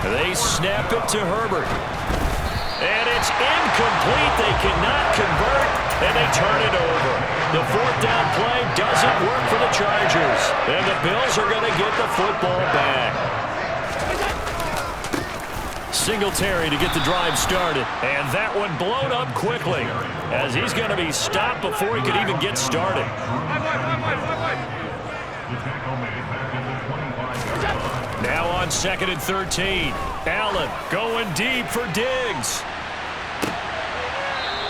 They snap it to Herbert. And it's incomplete. They cannot convert, and they turn it over. The fourth down play doesn't work for the Chargers. And the Bills are going to get the football back. Singletary to get the drive started. And that one blown up quickly as he's going to be stopped before he could even get started. Now on 2nd and 13. Allen going deep for Diggs.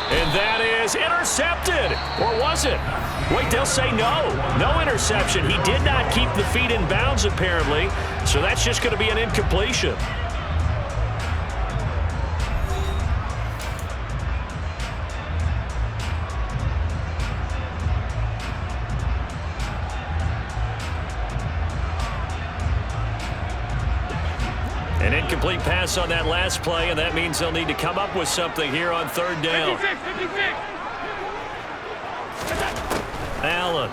And that is intercepted. Or was it? Wait, they'll say no. No interception. He did not keep the feet in bounds, apparently. So that's just going to be an incompletion. An incomplete pass on that last play, and that means they'll need to come up with something here on 3rd down. 56. Allen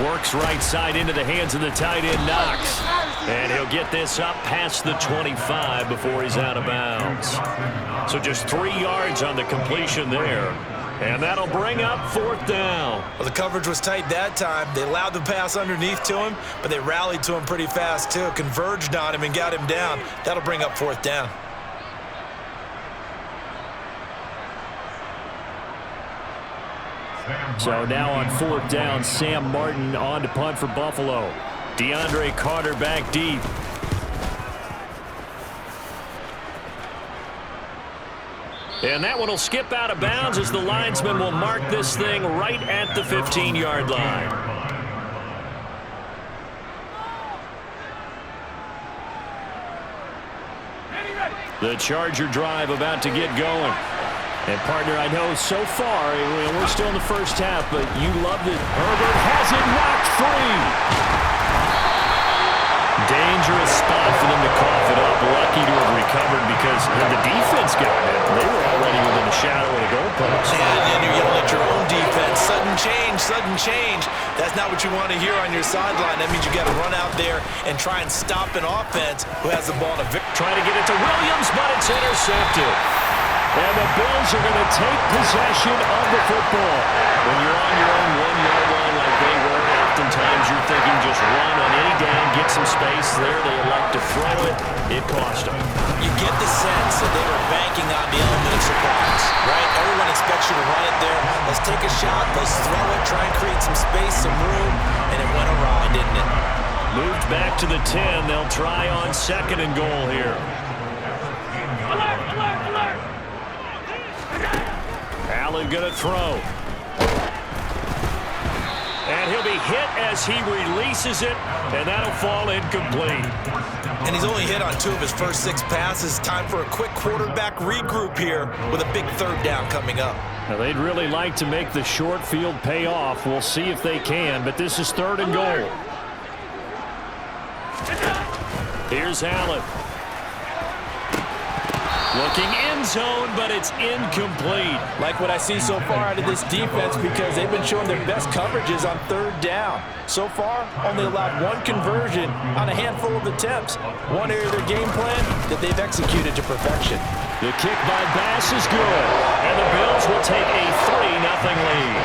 works right side into the hands of the tight end, Knox. And he'll get this up past the 25 before he's out of bounds. So just 3 yards on the completion there. And that'll bring up 4th down. Well, the coverage was tight that time. They allowed the pass underneath to him, but they rallied to him pretty fast, too. Converged on him and got him down. That'll bring up 4th down. So now on 4th down, Sam Martin on to punt for Buffalo. DeAndre Carter back deep. And that one will skip out of bounds as the linesman will mark this thing right at the 15-yard line. The Charger drive about to get going. And, partner, I know so far, we're still in the first half, but you loved it. Herbert has it knocked free. Dangerous spot for them to cough it up. Lucky to have recovered because when the defense got it, they were already within the shadow of the goalpost. And you're yelling at your own defense. Sudden change, sudden change. That's not what you want to hear on your sideline. That means you got to run out there and try and stop an offense who has the ball to victory. Trying to get it to Williams, but it's intercepted. And the Bills are going to take possession of the football. When you're on your own 1-yard line like they were, oftentimes you're thinking just run on any down, get some space there. They elect to throw it. It cost them. You get the sense that they were banking on the element of surprise, right? Everyone expects you to run it there. Let's take a shot. Let's throw it. Try and create some space, some room. And it went awry, didn't it? Moved back to the 10. They'll try on 2nd and goal here. Allen going to throw. And he'll be hit as he releases it, and that'll fall incomplete. And he's only hit on 2 of his first 6 passes. Time for a quick quarterback regroup here with a big 3rd down coming up. Now, they'd really like to make the short field pay off. We'll see if they can, but this is 3rd and goal. Here's Allen. Looking end zone, but it's incomplete. Like what I see so far out of this defense because they've been showing their best coverages on 3rd down. So far, only allowed 1 conversion on a handful of attempts. One area of their game plan that they've executed to perfection. The kick by Bass is good, and the Bills will take a 3-0 lead.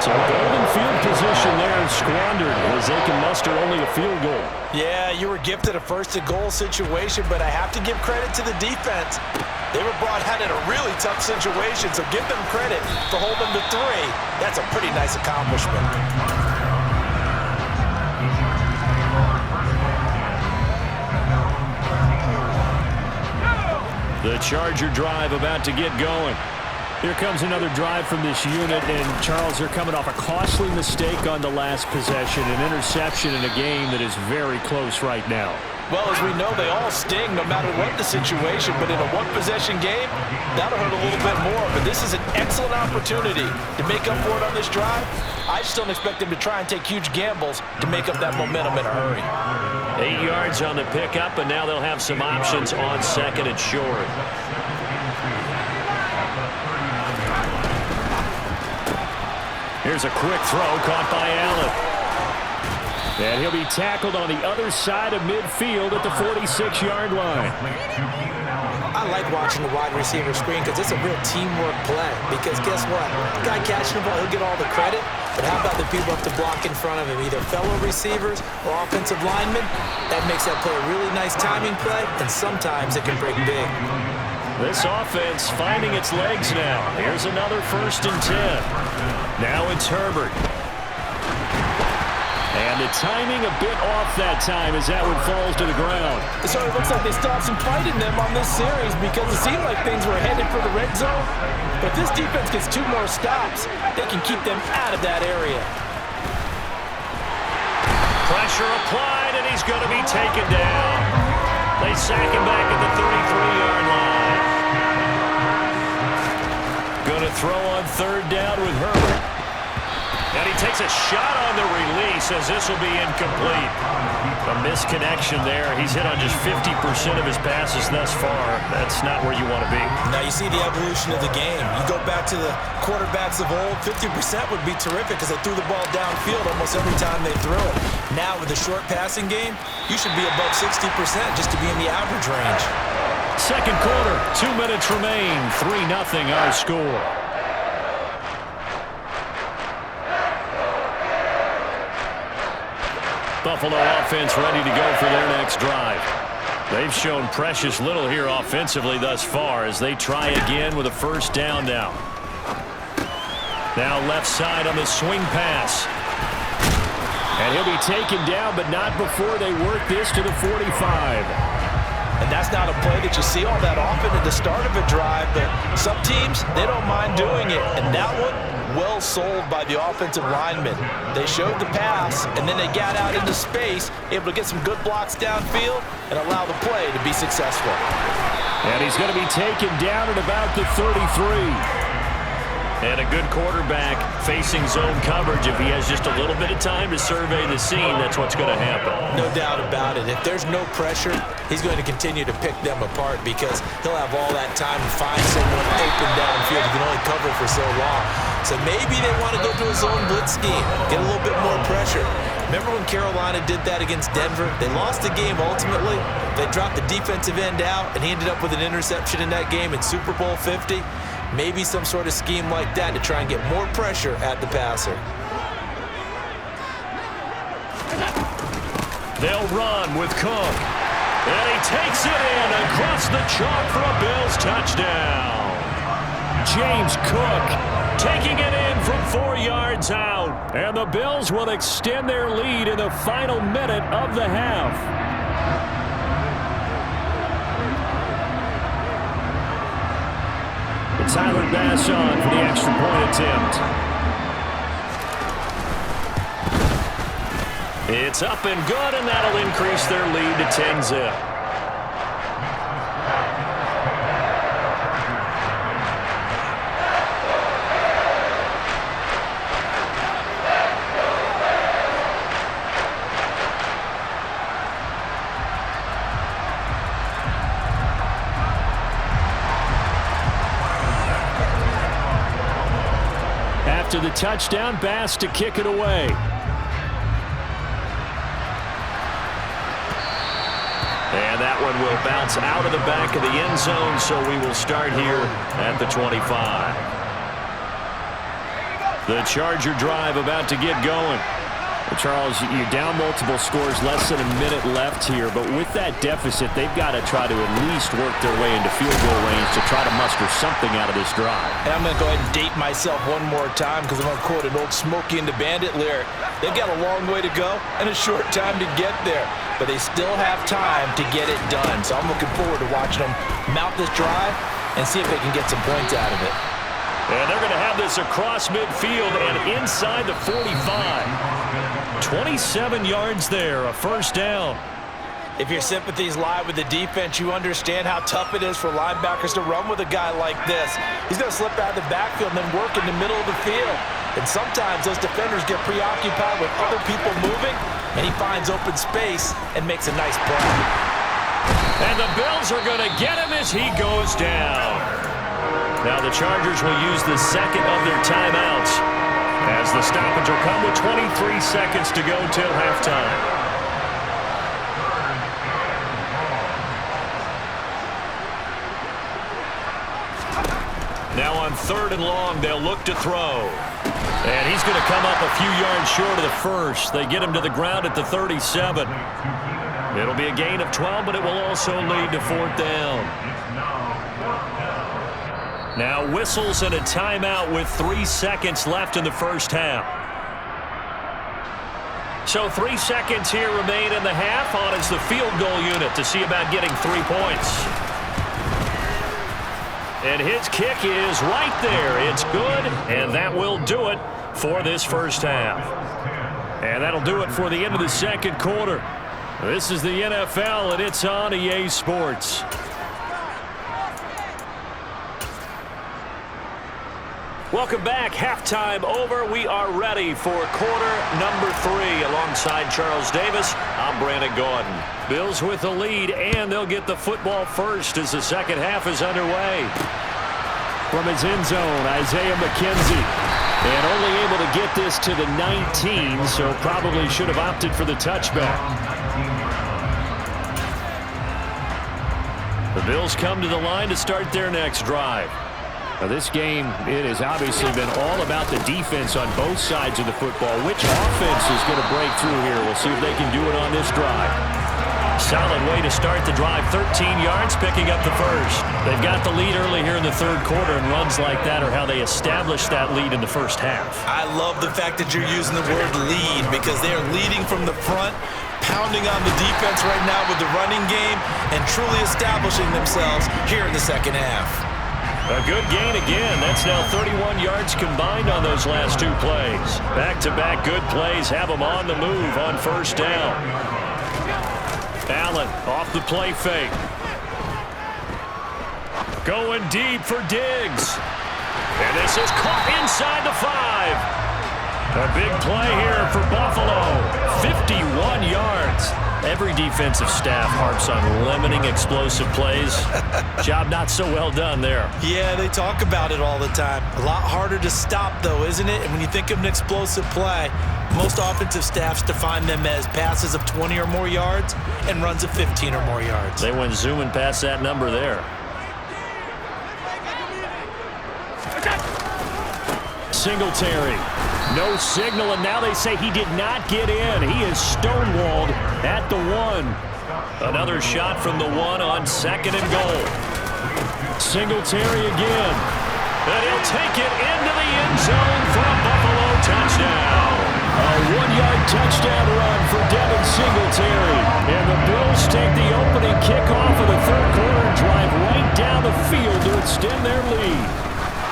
So golden field position there squandered as they can muster only a field goal. Yeah, you were gifted a 1st-and-goal situation, but I have to give credit to the defense. They were brought out in a really tough situation, so give them credit for holding to 3. That's a pretty nice accomplishment. The Charger drive about to get going. Here comes another drive from this unit, and Charles, they're coming off a costly mistake on the last possession, an interception in a game that is very close right now. Well, as we know, they all sting no matter what the situation, but in a 1-possession game, that'll hurt a little bit more. But this is an excellent opportunity to make up for it on this drive. I just don't expect them to try and take huge gambles to make up that momentum in a hurry. 8 yards on the pickup, and now they'll have some options on 2nd and short. Here's a quick throw caught by Allen. And he'll be tackled on the other side of midfield at the 46-yard line. I like watching the wide receiver screen because it's a real teamwork play. Because guess what? The guy catching the ball, he'll get all the credit. But how about the people up to block in front of him, either fellow receivers or offensive linemen? That makes that play a really nice timing play, and sometimes it can break big. This offense finding its legs now. Here's another 1st and 10. Now it's Herbert. And the timing a bit off that time as that one falls to the ground. It sort of looks like they still have some fight in them on this series because it seemed like things were headed for the red zone. But this defense gets 2 more stops. They can keep them out of that area. Pressure applied, and he's going to be taken down. They sack him back at the 33-yard line. Going to throw on 3rd down with Herbert. And he takes a shot on the release as this will be incomplete. A misconnection there. He's hit on just 50% of his passes thus far. That's not where you want to be. Now you see the evolution of the game. You go back to the quarterbacks of old, 50% would be terrific because they threw the ball downfield almost every time they threw it. Now with the short passing game, you should be above 60% just to be in the average range. Second quarter, 2 minutes remain. 3-0 our score. Buffalo offense ready to go for their next drive. They've shown precious little here offensively thus far as they try again with a 1st down now. Now left side on the swing pass. And he'll be taken down, but not before they work this to the 45. And that's not a play that you see all that often at the start of a drive, but some teams, they don't mind doing it. And that one, well sold by the offensive lineman. They showed the pass, and then they got out into space, able to get some good blocks downfield and allow the play to be successful. And he's going to be taken down at about the 33. And a good quarterback facing zone coverage. If he has just a little bit of time to survey the scene, that's what's going to happen. No doubt about it. If there's no pressure, he's going to continue to pick them apart because he'll have all that time to find someone open downfield. He can only cover for so long. So maybe they want to go to a zone blitz scheme, get a little bit more pressure. Remember when Carolina did that against Denver? They lost the game ultimately. They dropped the defensive end out, and he ended up with an interception in that game in Super Bowl 50. Maybe some sort of scheme like that to try and get more pressure at the passer. They'll run with Cook. And he takes it in across the chalk for a Bills touchdown. James Cook taking it in from 4 yards out. And the Bills will extend their lead in the final minute of the half. Tyler Bass on for the extra point attempt. It's up and good, and that'll increase their lead to 10-zip. After the touchdown, Bass to kick it away. And that one will bounce out of the back of the end zone, so we will start here at the 25. The Charger drive about to get going. Well, Charles, you're down multiple scores, less than a minute left here, but with that deficit, they've got to try to at least work their way into field goal range to try to muster something out of this drive. And I'm going to go ahead and date myself one more time because I'm going to quote an old Smokey and the Bandit lyric. They've got a long way to go and a short time to get there, but they still have time to get it done. So I'm looking forward to watching them mount this drive and see if they can get some points out of it. And they're going to have this across midfield and inside the 45. 27 yards there, a 1st down. If your sympathies lie with the defense, you understand how tough it is for linebackers to run with a guy like this. He's going to slip out of the backfield and then work in the middle of the field. And sometimes those defenders get preoccupied with other people moving, and he finds open space and makes a nice play. And the Bills are going to get him as he goes down. Now the Chargers will use the second of their timeouts. As the stoppage will come with 23 seconds to go till halftime. Now on 3rd and long, they'll look to throw. And he's going to come up a few yards short of the first. They get him to the ground at the 37. It'll be a gain of 12, but it will also lead to 4th down. Now whistles and a timeout with 3 seconds left in the first half. So 3 seconds here remain in the half. On is the field goal unit to see about getting 3 points. And his kick is right there. It's good, and that will do it for this first half. And that'll do it for the end of the second quarter. This is the NFL, and it's on EA Sports. Welcome back. Halftime over. We are ready for quarter number 3. Alongside Charles Davis, I'm Brandon Gordon. Bills with the lead, and they'll get the football first as the second half is underway. From his end zone, Isaiah McKenzie. And only able to get this to the 19, so probably should have opted for the touchback. The Bills come to the line to start their next drive. Now this game, it has obviously been all about the defense on both sides of the football. Which offense is going to break through here? We'll see if they can do it on this drive. Solid way to start the drive. 13 yards, picking up the first. They've got the lead early here in the third quarter, and runs like that are how they establish that lead in the first half. I love the fact that you're using the word lead because they are leading from the front, pounding on the defense right now with the running game, and truly establishing themselves here in the second half. A good gain again. That's now 31 yards combined on those last 2 plays. Back-to-back good plays have them on the move on first down. Allen off the play fake. Going deep for Diggs. And this is caught inside the 5. A big play here for Buffalo. 51 yards. Every defensive staff harps on limiting explosive plays. Job not so well done there. Yeah, they talk about it all the time. A lot harder to stop, though, isn't it? And when you think of an explosive play, most offensive staffs define them as passes of 20 or more yards and runs of 15 or more yards. They went zooming past that number there. Singletary. No signal, and now they say he did not get in. He is stonewalled at the 1. Another shot from the 1 on 2nd and goal. Singletary again. And he'll take it into the end zone for a Buffalo touchdown. A 1-yard touchdown run for Devin Singletary. And the Bills take the opening kickoff of the third quarter and drive right down the field to extend their lead.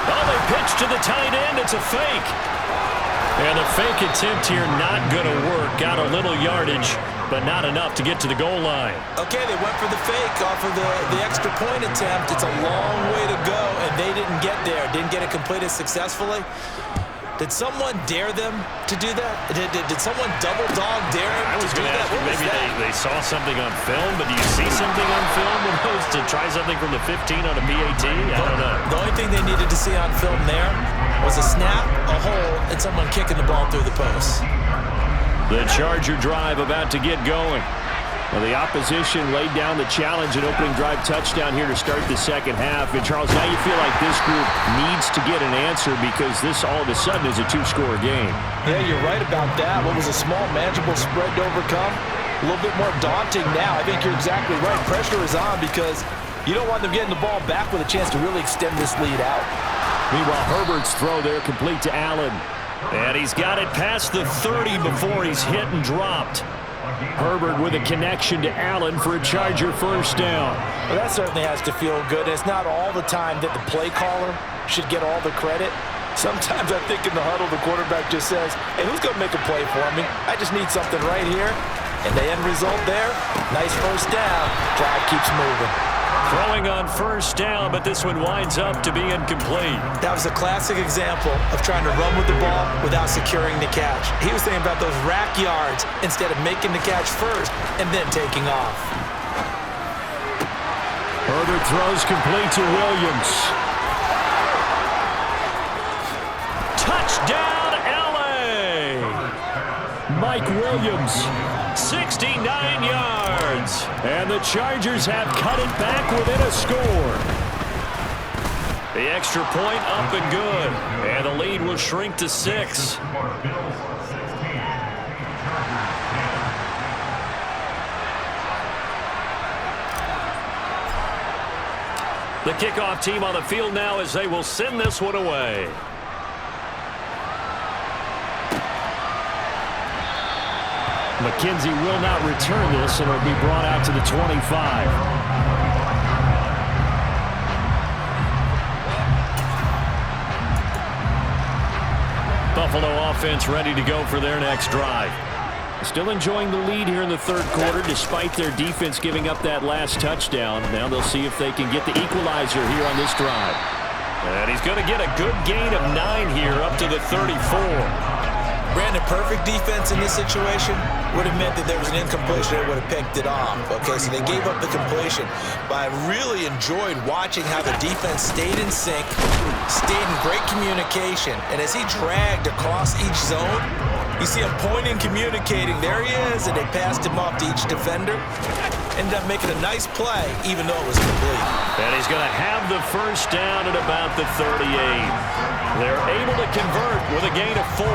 Oh, they pitch to the tight end. It's a fake. And the fake attempt here not going to work. Got a little yardage, but not enough to get to the goal line. Okay, they went for the fake off of the extra point attempt. It's a long way to go, and they didn't get there. Didn't get it completed successfully. Did someone dare them to do that? Did someone double dog dare them to do that? Maybe they saw something on film, but do you see something on film to try something from the 15 on a PAT? I don't know. The only thing they needed to see on film there was a snap, a hole, and someone kicking the ball through the post. The Charger drive about to get going. Well, the opposition laid down the challenge and opening drive touchdown here to start the second half. And, Charles, now you feel like this group needs to get an answer because this all of a sudden is a 2-score game. Yeah, you're right about that. What was a small, manageable spread to overcome, a little bit more daunting now. I think you're exactly right. Pressure is on because you don't want them getting the ball back with a chance to really extend this lead out. Meanwhile, Herbert's throw there complete to Allen. And he's got it past the 30 before he's hit and dropped. Herbert with a connection to Allen for a Charger first down. Well, that certainly has to feel good. It's not all the time that the play caller should get all the credit. Sometimes I think in the huddle, the quarterback just says, hey, who's going to make a play for me? I just need something right here. And the end result there, nice first down. Drive keeps moving. Throwing on first down, but this one winds up to be incomplete. That was a classic example of trying to run with the ball without securing the catch. He was thinking about those rack yards instead of making the catch first and then taking off. Herbert throws complete to Williams. Touchdown, Mike Williams. 69 yards. And the Chargers have cut it back within a score. The extra point up and good. And the lead will shrink to 6. The kickoff team on the field now as they will send this one away. McKenzie will not return this, and it will be brought out to the 25. Buffalo offense ready to go for their next drive. Still enjoying the lead here in the third quarter despite their defense giving up that last touchdown. Now they'll see if they can get the equalizer here on this drive. And he's going to get a good gain of 9 here up to the 34. Brandon, perfect defense in this situation would have meant that there was an incompletion. They would have picked it off. Okay, so they gave up the completion. But I really enjoyed watching how the defense stayed in sync, stayed in great communication. And as he dragged across each zone, you see him pointing, communicating. There he is, and they passed him off to each defender. Ended up making a nice play, even though it was complete. And he's going to have the first down at about the 38. They're able to convert with a gain of 4.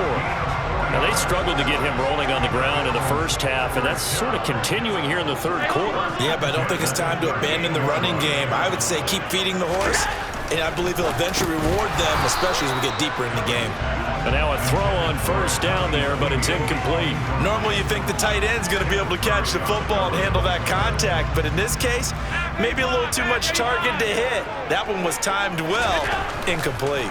Now, they struggled to get him rolling on the ground in the first half, and that's sort of continuing here in the third quarter. Yeah, but I don't think it's time to abandon the running game. I would say keep feeding the horse, and I believe he'll eventually reward them, especially as we get deeper in the game. And now a throw on first down there, but it's incomplete. Normally you think the tight end's going to be able to catch the football and handle that contact, but in this case, maybe a little too much target to hit. That one was timed well, incomplete.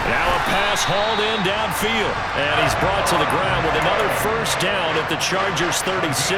Now a pass hauled in downfield, and he's brought to the ground with another first down at the Chargers' 36.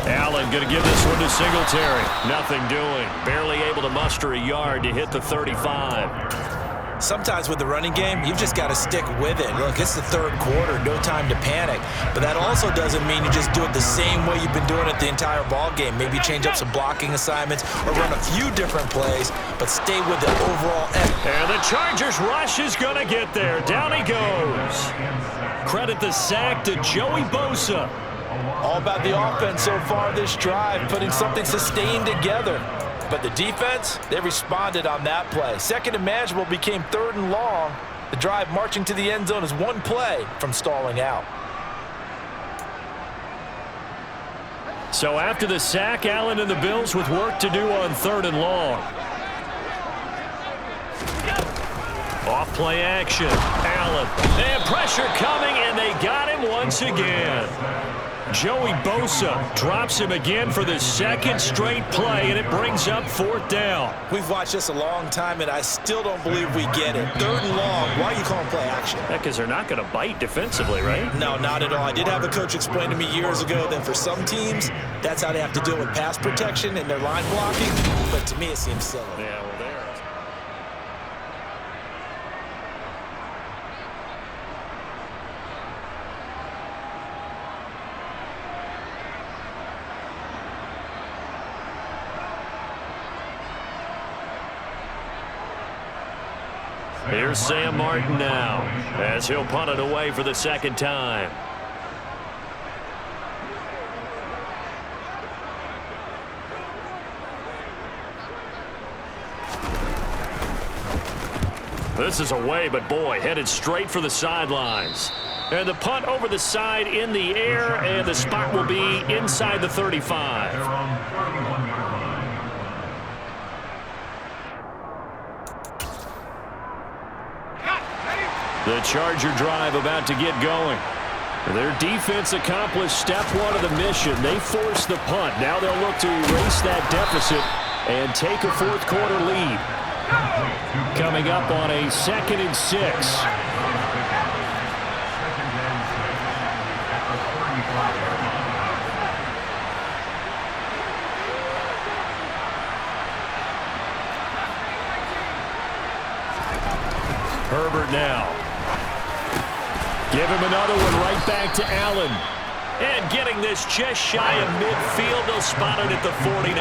Allen going to give this one to Singletary. Nothing doing. Barely able to muster a yard to hit the 35. Sometimes with the running game, you've just got to stick with it. Look, it's the third quarter, no time to panic. But that also doesn't mean you just do it the same way you've been doing it the entire ball game. Maybe change up some blocking assignments or run a few different plays, but stay with the overall effort. And the Chargers rush is going to get there. Down he goes. Credit the sack to Joey Bosa. All about the offense so far this drive, putting something sustained together. But the defense, they responded on that play. Second and manageable became 3rd and long. The drive marching to the end zone is one play from stalling out. So after the sack, Allen and the Bills with work to do on 3rd and long. Off play action. Allen. And pressure coming, and they got him once again. Joey Bosa drops him again for the second straight play, and it brings up 4th down. We've watched this a long time, and I still don't believe we get it. 3rd and long. Why are you calling play action? Because they're not going to bite defensively, right? No, not at all. I did have a coach explain to me years ago that for some teams, that's how they have to deal with pass protection and their line blocking. But to me, it seems silly. Yeah, well, there. Here's Sam Martin now, as he'll punt it away for the second time. This is away, but boy, headed straight for the sidelines. And the punt over the side in the air, and the spot will be inside the 35. The Charger drive about to get going. Their defense accomplished step 1 of the mission. They forced the punt. Now they'll look to erase that deficit and take a 4th quarter lead. Coming up on a 2nd and 6. Herbert now. Give him another one right back to Allen. And getting this just shy of midfield. They'll spot it at the 49.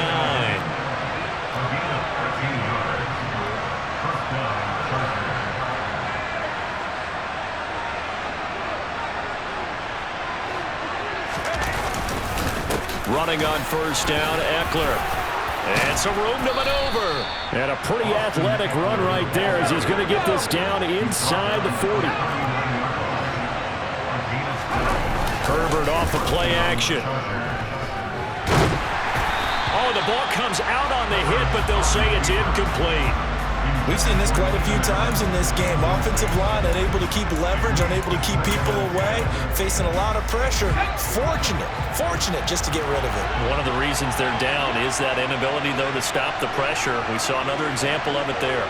Running on first down, Eckler. And some room to maneuver. And a pretty athletic run right there as he's going to get this down inside the 40. Herbert off the play action. Oh, the ball comes out on the hit, but they'll say it's incomplete. We've seen this quite a few times in this game. Offensive line unable to keep leverage, unable to keep people away, facing a lot of pressure. Fortunate just to get rid of it. One of the reasons they're down is that inability, though, to stop the pressure. We saw another example of it there.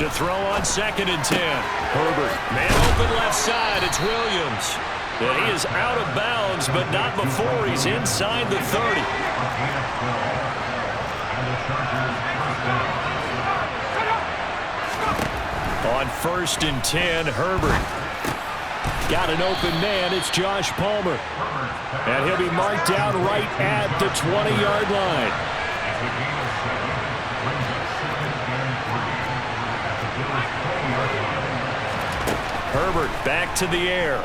To throw on 2nd and 10. Herbert. Man open left side. It's Williams. And he is out of bounds, but not before he's inside the 30. On 1st and 10, Herbert. Got an open man. It's Josh Palmer. And he'll be marked down right at the 20-yard line. Herbert back to the air.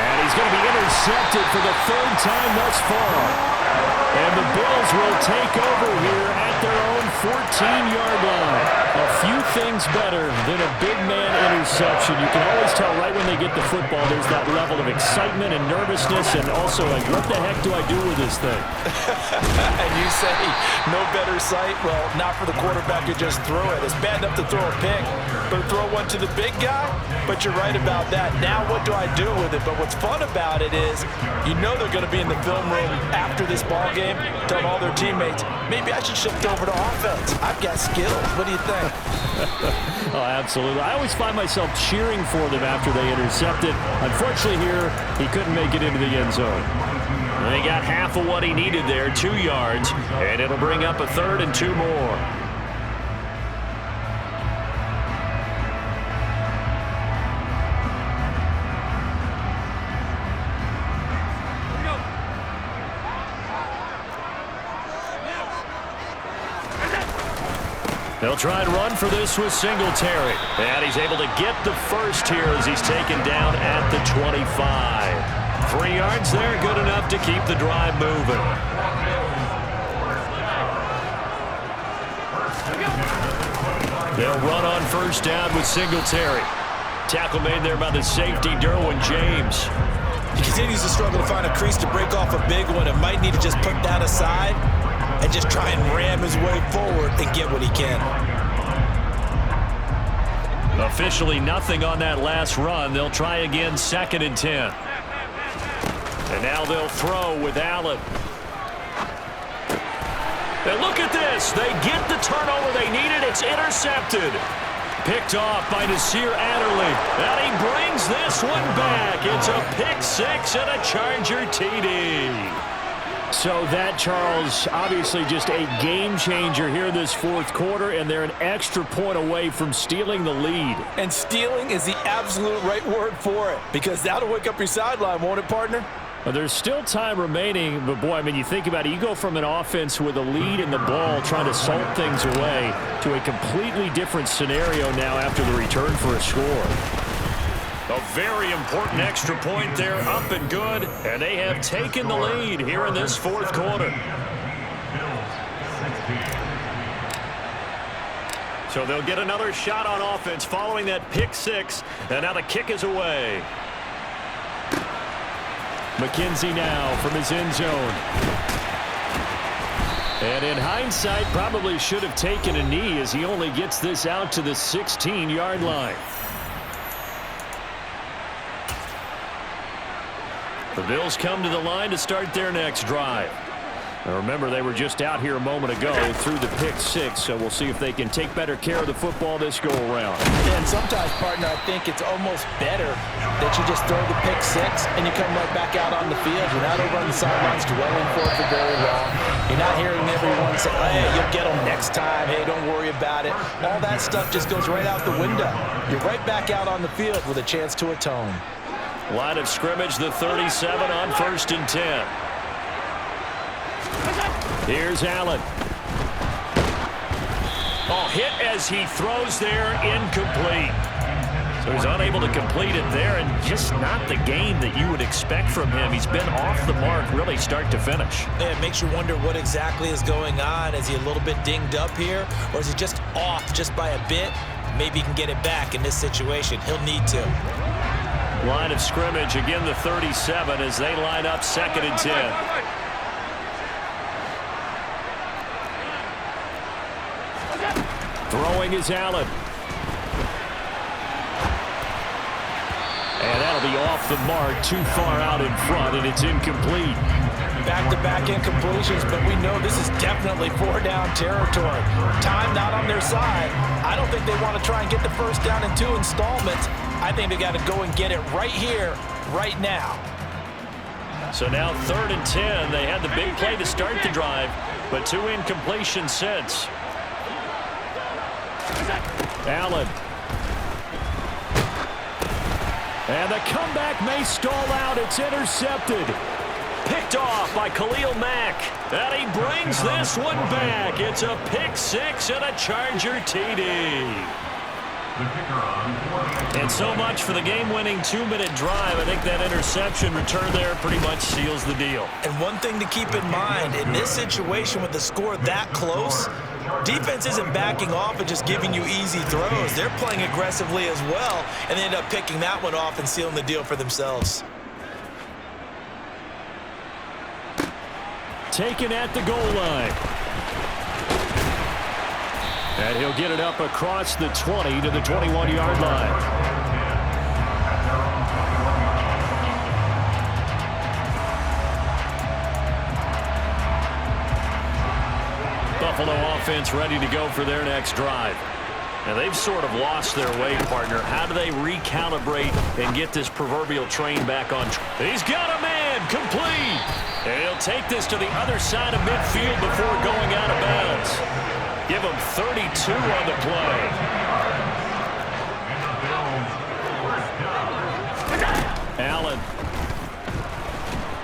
And he's going to be intercepted for the 3rd time thus far. And the Bills will take over here at their own 14-yard line. A few things better than a big man interception. You can always tell right when they get the football, there's that level of excitement and nervousness, and also like, what the heck do I do with this thing? And you say, no better sight? Well, not for the quarterback to just throw it. It's bad enough to throw a pick, but to throw one to the big guy? But you're right about that. Now what do I do with it? But what's fun about it is, you know they're going to be in the film room after this ball game, telling all their teammates, maybe I should shift over to offense. I've got skills. What do you think? Oh, absolutely. I always find myself cheering for them after they intercept it. Unfortunately here, he couldn't make it into the end zone. And he got half of what he needed there, 2 yards, and it'll bring up a 3rd and 2 more. They'll try and run for this with Singletary. And he's able to get the first here as he's taken down at the 25. 3 yards there, good enough to keep the drive moving. They'll run on first down with Singletary. Tackle made there by the safety, Derwin James. He continues to struggle to find a crease to break off a big one, and might need to just put that aside and just try and ram his way forward and get what he can. Officially nothing on that last run. They'll try again, 2nd and 10. And now they'll throw with Allen. And look at this. They get the turnover they needed. It's intercepted. Picked off by Nasir Adderley. And he brings this one back. It's a pick 6 and a Charger TD. So that, Charles, obviously just a game changer here this 4th quarter, and they're an extra point away from stealing the lead. And stealing is the absolute right word for it, because that'll wake up your sideline, won't it, partner? Well, there's still time remaining, but boy, I mean, you think about it, you go from an offense with a lead in the ball trying to salt things away to a completely different scenario now after the return for a score. A very important extra point there, up and good, and they have taken the lead here in this 4th quarter. So they'll get another shot on offense following that pick 6, and now the kick is away. McKenzie now from his end zone. And in hindsight, probably should have taken a knee as he only gets this out to the 16-yard line. The Bills come to the line to start their next drive. Now remember, they were just out here a moment ago through the pick 6, so we'll see if they can take better care of the football this go-around. And sometimes, partner, I think it's almost better that you just throw the pick 6 and you come right back out on the field. You're not over on the sidelines dwelling for it for very long. You're not hearing everyone say, hey, you'll get them next time. Hey, don't worry about it. All that stuff just goes right out the window. You're right back out on the field with a chance to atone. Line of scrimmage, the 37 on 1st and 10. Here's Allen. Oh, hit as he throws there, incomplete. So he's unable to complete it there, and just not the game that you would expect from him. He's been off the mark really start to finish. Yeah, it makes you wonder what exactly is going on. Is he a little bit dinged up here, or is he just off just by a bit? Maybe he can get it back in this situation. He'll need to. Line of scrimmage, again the 37 as they line up 2nd and 10. Throwing is Allen. And that'll be off the mark, too far out in front, and it's incomplete. Back-to-back incompletions, but we know this is definitely 4-down territory. Time not on their side. I don't think they want to try and get the first down in 2 installments. I think they got to go and get it right here, right now. So now 3rd and 10. They had the big play to start the drive, but 2 incompletions since. Allen. And the comeback may stall out. It's intercepted. Picked off by Khalil Mack. And he brings this one back. It's a pick 6 and a Charger TD. And so much for the game-winning 2-minute drive. I think that interception return there pretty much seals the deal. And one thing to keep in mind, in this situation with the score that close, defense isn't backing off and just giving you easy throws. They're playing aggressively as well, and they end up picking that one off and sealing the deal for themselves. Taken at the goal line. And he'll get it up across the 20 to the 21-yard line. Buffalo offense ready to go for their next drive. And they've sort of lost their way, partner. How do they recalibrate and get this proverbial train back on track? He's got a man, complete. And he'll take this to the other side of midfield before going out of bounds. Give him 32 on the play. Allen.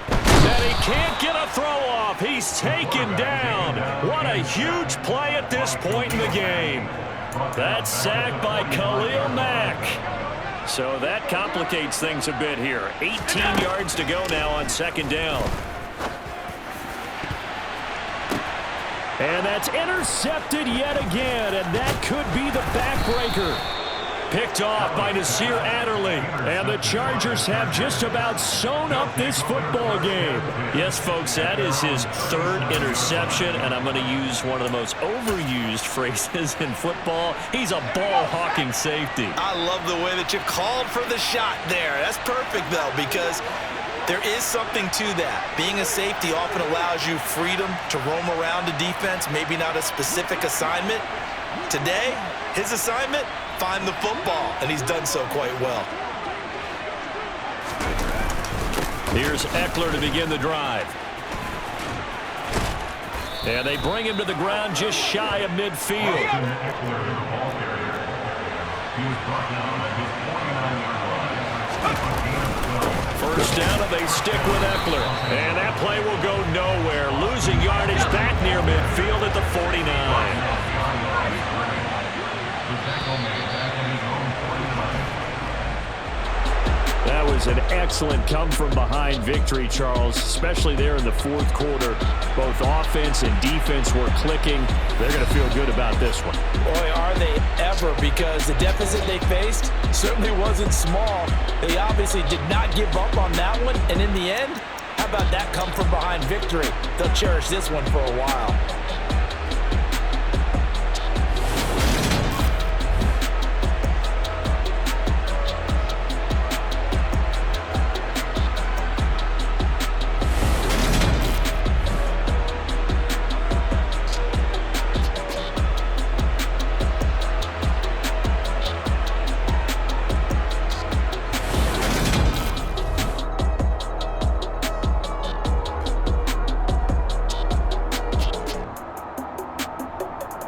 And he can't get a throw off. He's taken down. What a huge play at this point in the game. That's sacked by Khalil Mack. So that complicates things a bit here. 18 yards to go now on 2nd down. And that's intercepted yet again, and that could be the backbreaker. Picked off by Nasir Adderley. And the Chargers have just about sewn up this football game. Yes, folks, that is his 3rd interception, and I'm going to use one of the most overused phrases in football. He's a ball-hawking safety. I love the way that you called for the shot there. That's perfect, though, because there is something to that. Being a safety often allows you freedom to roam around the defense, maybe not a specific assignment. Today, his assignment, find the football, and he's done so quite well. Here's Eckler to begin the drive. And they bring him to the ground just shy of midfield. First down, and they stick with Eckler. And that play will go nowhere. Losing yardage back near midfield at the 49. That was an excellent come-from-behind victory, Charles, especially there in the 4th quarter. Both offense and defense were clicking. They're going to feel good about this one. Boy, are they ever, because the deficit they faced certainly wasn't small. They obviously did not give up on that one, and in the end, how about that come-from-behind victory? They'll cherish this one for a while.